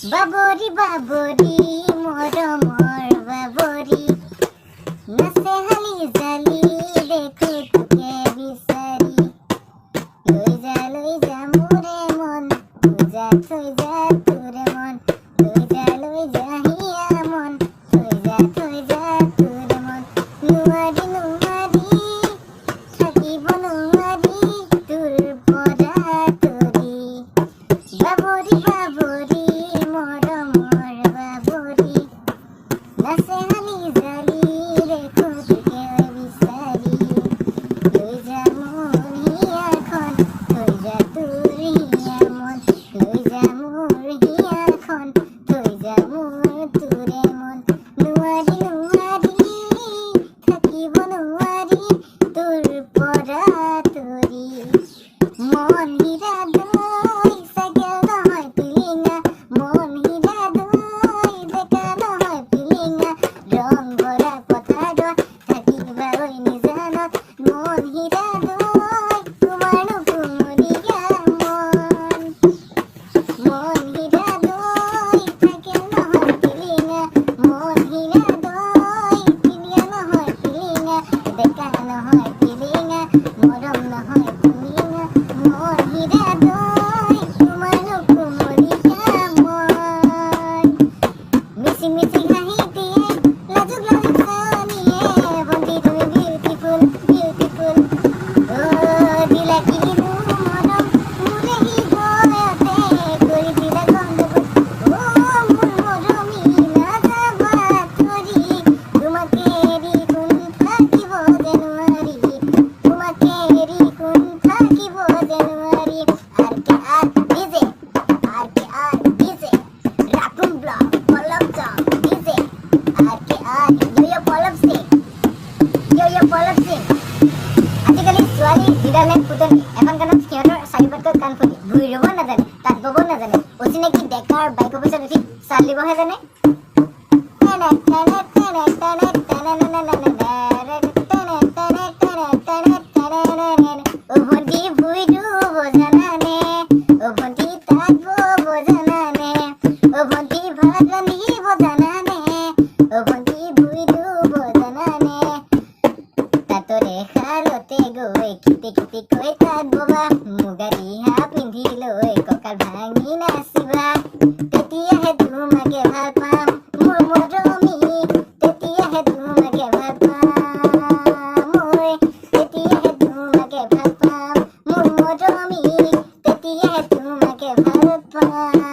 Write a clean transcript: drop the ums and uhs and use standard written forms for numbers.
বাবৰি বাবৰি মৰমৰ বাবৰি নাচে হালি জালি দেখো তোকে বিচাৰি লৈ যা মোৰে মন পূজা থৈ যা তোৰে মন লৈ যা হিয়া মন থৈ যা তোৰে মন নোৱাৰি থাকিব নোৱাৰি তোৰ পৰা তৰি বাবৰি বাবৰি মৰমৰ বাবৰি নাচে হালি জালি দেখো তোকে বিচাৰি লৈ যা মোৰ হিয়াখন থৈ যা তোৰ হিয়া মন লৈ যা মোৰ হিয়াখন থৈ যা মোৰ তোৰে মন নোৱাৰি থাকিব নোৱাৰি তোৰ পৰা তৰি মন হীৰা দৈ চাগেল নহয় পিলিঙা মন হীৰা দৈ বেকা নহয় পিলিঙা ৰং ভৰা পথাৰত থাকিবা ঐ নিজানত মন হীৰা দৈ তোমাৰনো কুমলীয়া মন হীৰা দৈ চাগেল নহয় পিলিঙা মন হীৰা দৈ পিলিয়া নহয় পিলিঙা বেকা নহয় পিলিঙা মৰম নহয় পিলিঙা মন হীৰা দৈ তোমাৰনো কুমলীয়া মিচিং মিচিং হাঁহি দিয়ে লাজুক লাজুক চাৱনীয়ে ভণ্টি তুমি বিউটিফুল বিউটিফুল দিলা কিনো মৰম মোৰে হৃদয়তে কৰি দিলা গণ্ডগোল মোৰ মৰমী নাযাবা থৰি তোমাকে এৰি কোন থাকিব যে নোৱাৰি তোমাকে এৰি কোন থাকিব যে নোৱাৰি আৰ ডিজে ৰাকুম ব্লক পলক চং ডিজে আৰ ইয়ো পলক সিং আজিকালি ছোৱালী যিডালে ফুটনি এখন গানত সিহঁতৰ চাৰিবাৰকৈ কাণ ফুটি ভুই ৰুব নাজানে তাত বব নাজানে অচিনাকি ডেকাৰ বাইকৰ পিছত উঠি চাল দিবহে জানে ভণ্টি ভুই ৰুব জানানে ভণ্টি তাত বব জানানে ভণ্টি ভাত ৰান্ধিব জানানে ভণ্টি ভুই ৰুব জানানে তাতৰে শালতে গৈ খিটি কৈ তাত ববা মুগা ৰিহা পিন্ধি লৈ কঁকাল ভাঙি নাচিবা তেতিয়াহে তোমাকে ভাল পাম মোৰ মৰমী তেতিয়াহে তোমাকে ভাল পাম তেতিয়াহে তোমাকে ভাল পাম মোৰ মৰমী তেতিয়াহে তোমাকে ভাল পাম